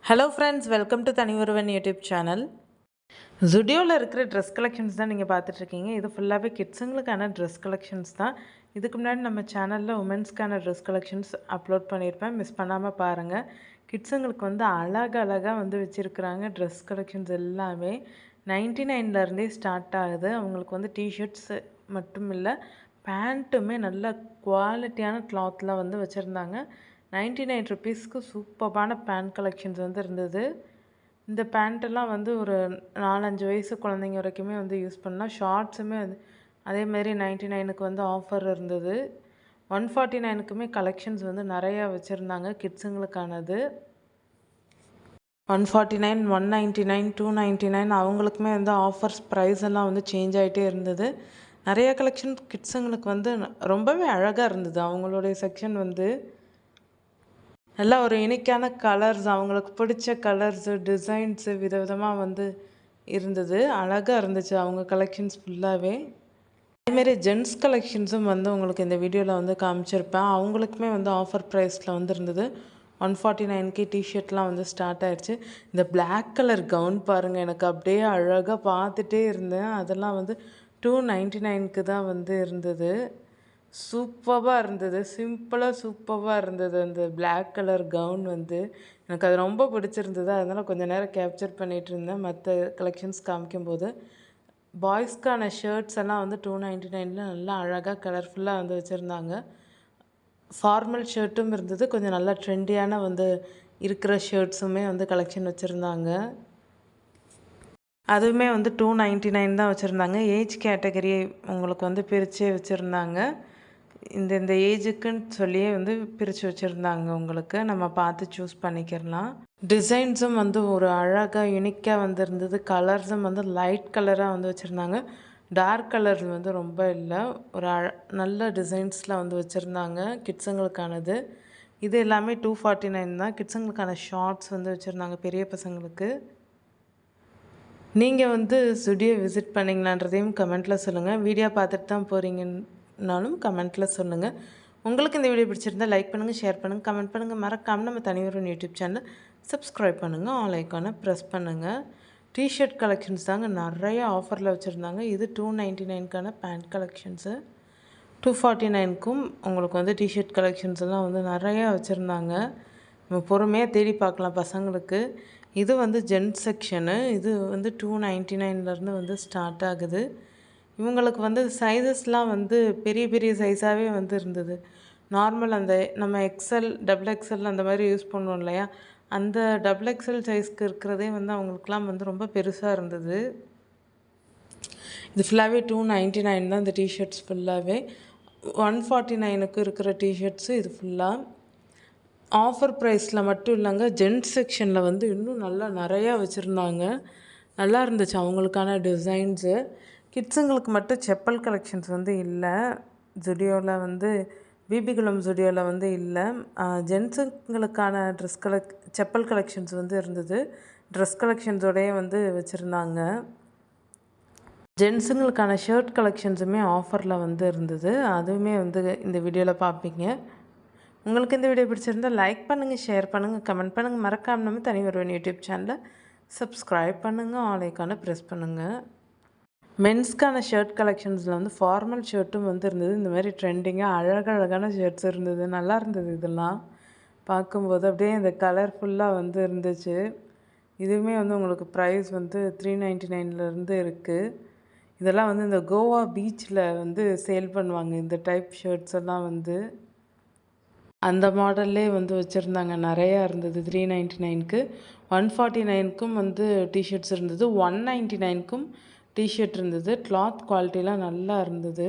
Hello friends, welcome to தனி ஒருவன் YouTube channel. ஜுடியோவில் இருக்கிற ட்ரெஸ் கலெக்ஷன்ஸ் தான் நீங்கள் பார்த்துட்ருக்கீங்க. இது ஃபுல்லாகவே கிட்ஸுங்களுக்கான ட்ரெஸ் கலெக்ஷன்ஸ் தான். இதுக்கு முன்னாடி நம்ம சேனலில் உமன்ஸ்க்கான ட்ரெஸ் கலெக்ஷன்ஸ் அப்லோட் பண்ணியிருப்பேன், மிஸ் பண்ணாமல் பாருங்கள். கிட்ஸுங்களுக்கு வந்து அழகாக வந்து வச்சுருக்குறாங்க. ட்ரெஸ் கலெக்ஷன்ஸ் எல்லாமே 99லேருந்தே ஸ்டார்ட் ஆகுது. அவங்களுக்கு வந்து டிஷர்ட்ஸ் மட்டும் இல்லை, பேண்ட்டுமே நல்ல குவாலிட்டியான கிளாத்தில் வந்து வச்சுருந்தாங்க. 99 ருப்பீஸ்க்கு சூப்பரான பேண்ட் கலெக்ஷன்ஸ் வந்து இருந்தது. இந்த பேண்ட்டெல்லாம் வந்து ஒரு 4-5 வயசு குழந்தைங்க வரைக்குமே வந்து யூஸ் பண்ணலாம். ஷார்ட்ஸுமே அதேமாரி 99க்கு வந்து ஆஃபர் இருந்தது. 149க்குமே கலெக்ஷன்ஸ் வந்து நிறையா வச்சுருந்தாங்க கிட்ஸுங்களுக்கானது. 149, 199, 299 அவங்களுக்குமே வந்து ஆஃபர்ஸ் ப்ரைஸ் எல்லாம் வந்து சேஞ்ச் ஆகிட்டே இருந்தது. நிறையா கலெக்ஷன் கிட்ஸுங்களுக்கு வந்து ரொம்பவே அழகாக இருந்தது. அவங்களுடைய செக்ஷன் வந்து நல்லா ஒரு யூனிக்கான கலர்ஸ், அவங்களுக்கு பிடிச்ச கலர்ஸு, டிசைன்ஸு விதவிதமாக வந்து இருந்தது. அழகாக இருந்துச்சு அவங்க கலெக்ஷன்ஸ் ஃபுல்லாகவே. அதேமாரி ஜென்ட்ஸ் கலெக்ஷன்ஸும் வந்து உங்களுக்கு இந்த வீடியோவில் வந்து காமிச்சிருப்பேன். அவங்களுக்குமே வந்து ஆஃபர் ப்ரைஸில் வந்து இருந்தது. 149க்கு டிஷர்ட்லாம் வந்து ஸ்டார்ட் ஆகிடுச்சு. இந்த பிளாக் கலர் கவுன் பாருங்கள், எனக்கு அப்படியே அழகாக பார்த்துட்டே இருந்தேன். அதெல்லாம் வந்து 299க்கு தான் வந்து இருந்தது. சூப்பராக இருந்தது. சூப்பராக இருந்தது. அந்த பிளாக் கலர் கவுன் வந்து எனக்கு அது ரொம்ப பிடிச்சிருந்தது. அதனால் கொஞ்சம் நேரம் கேப்சர் பண்ணிகிட்டு இருந்தேன் மற்ற கலெக்ஷன்ஸ் காமிக்கும்போது. பாய்ஸ்க்கான ஷர்ட்ஸ் எல்லாம் வந்து 299ல் நல்லா அழகாக கலர்ஃபுல்லாக வந்து வச்சுருந்தாங்க. ஃபார்மல் ஷர்ட்டும் இருந்தது. கொஞ்சம் நல்லா ட்ரெண்டியான வந்து இருக்கிற ஷர்ட்ஸுமே வந்து கலெக்ஷன் வச்சுருந்தாங்க. அதுவுமே வந்து 299 தான் வச்சுருந்தாங்க. ஏஜ் கேட்டகரி உங்களுக்கு வந்து பிரித்தே வச்சுருந்தாங்க. இந்த ஏஜுக்குன்னு சொல்லியே வந்து பிரித்து வச்சுருந்தாங்க. உங்களுக்கு நம்ம பார்த்து சூஸ் பண்ணிக்கிறலாம். டிசைன்ஸும் வந்து ஒரு அழகாக யூனிக்காக வந்து இருந்தது. கலர்ஸும் வந்து லைட் கலராக வந்து வச்சுருந்தாங்க. டார்க் கலர் வந்து ரொம்ப இல்லை, ஒரு நல்ல டிசைன்ஸில் வந்து வச்சுருந்தாங்க கிட்ஸுங்களுக்கானது. இது எல்லாமே 249 தான். கிட்ஸுங்களுக்கான ஷார்ட்ஸ் வந்து வச்சுருந்தாங்க பெரிய பசங்களுக்கு. நீங்கள் வந்து ஸ்டுடியோ விசிட் பண்ணிங்களான்றதையும் கமெண்ட்டில் சொல்லுங்கள். வீடியோ பார்த்துட்டு தான் போகிறீங்கன்னாலும் கமெண்ட்டில் சொல்லுங்கள். உங்களுக்கு இந்த வீடியோ பிடிச்சிருந்தால் லைக் பண்ணுங்கள், ஷேர் பண்ணுங்கள், கமெண்ட் பண்ணுங்கள். மறக்காமல் நம்ம தனி ஒரு யூடியூப் சேனலை சப்ஸ்கிரைப் பண்ணுங்கள், ஆல் ஐக்கானை ப்ரெஸ் பண்ணுங்கள். டிஷர்ட் கலெக்ஷன்ஸ் தாங்க நிறைய ஆஃபரில் வச்சுருந்தாங்க. இது 299க்கான பேண்ட் கலெக்ஷன்ஸு. 249க்கும் உங்களுக்கு வந்து டிஷர்ட் கலெக்ஷன்ஸ் எல்லாம் வந்து நிறையா வச்சுருந்தாங்க. நம்ம பொறுமையாக தேடி பார்க்கலாம் பசங்களுக்கு. இது வந்து ஜென்ட்ஸ் செக்ஷனு. இது வந்து 299லேருந்து வந்து ஸ்டார்ட் ஆகுது. இவங்களுக்கு வந்து சைஸஸ்லாம் வந்து பெரிய பெரிய சைஸாகவே வந்து இருந்தது. நார்மல் அந்த நம்ம எக்ஸ்எல், டபுள் எக்ஸ்எல் அந்த மாதிரி யூஸ் பண்ணுவோம் இல்லையா, அந்த டபுள் எக்ஸ்எல் சைஸ்க்கு இருக்கிறதே வந்து அவங்களுக்குலாம் வந்து ரொம்ப பெருசாக இருந்தது. இது ஃபுல்லாகவே 299 தான் இந்த டிஷர்ட்ஸ் ஃபுல்லாகவே. 149க்கு இருக்கிற டிஷர்ட்ஸு இது ஃபுல்லாக ஆஃபர் ப்ரைஸில் மட்டும் இல்லைங்க. ஜென்ட்ஸ் செக்ஷனில் வந்து இன்னும் நல்லா நிறையா வச்சுருந்தாங்க. நல்லா இருந்துச்சு அவங்களுக்கான டிசைன்ஸு. கிட்ஸுங்களுக்கு மட்டும் செப்பல் கலெக்ஷன்ஸ் வந்து இல்லை ஜுடியோவில் வந்து, பிபிகுளம் ஜுடியோவில் வந்து இல்லை. ஜென்ஸுங்களுக்கான செப்பல் கலெக்ஷன்ஸ் வந்து இருந்தது. ட்ரெஸ் கலெக்ஷன்ஸோடையே வந்து வச்சுருந்தாங்க. ஜென்ஸுங்களுக்கான ஷர்ட் கலெக்ஷன்ஸுமே ஆஃபரில் வந்து இருந்தது. அதுவுமே வந்து இந்த வீடியோவில் பார்ப்பீங்க. உங்களுக்கு இந்த வீடியோ பிடிச்சிருந்தால் லைக் பண்ணுங்கள், ஷேர் பண்ணுங்கள், கமெண்ட் பண்ணுங்கள். மறக்காமல் நம்ம தனி ஒருவன் யூடியூப் சேனலை சப்ஸ்கிரைப் பண்ணுங்கள், ஆல் ஐக்கானை ப்ரெஸ் பண்ணுங்கள். மென்ஸ்க்கான ஷர்ட் கலெக்ஷன்ஸில் வந்து ஃபார்மல் ஷர்ட்டும் வந்து இருந்தது. இந்த மாதிரி ட்ரெண்டிங்காக அழகழகான ஷர்ட்ஸ் இருந்தது. நல்லா இருந்தது. இதெல்லாம் பார்க்கும்போது அப்படியே இந்த கலர்ஃபுல்லாக வந்து இருந்துச்சு. இதுவுமே வந்து உங்களுக்கு ப்ரைஸ் வந்து 399லேருந்து இருக்குது. இதெல்லாம் வந்து இந்த கோவா பீச்சில் வந்து சேல் பண்ணுவாங்க. இந்த டைப் ஷர்ட்ஸ் எல்லாம் வந்து அந்த மாடல்லே வந்து வச்சுருந்தாங்க. நிறையா இருந்தது. 399க்கு, 149க்கும் வந்து டிஷர்ட்ஸ் இருந்தது, 199க்கும் டிஷர்ட் இருந்தது. கிளாத் குவாலிட்டிலாம் நல்லா இருந்தது.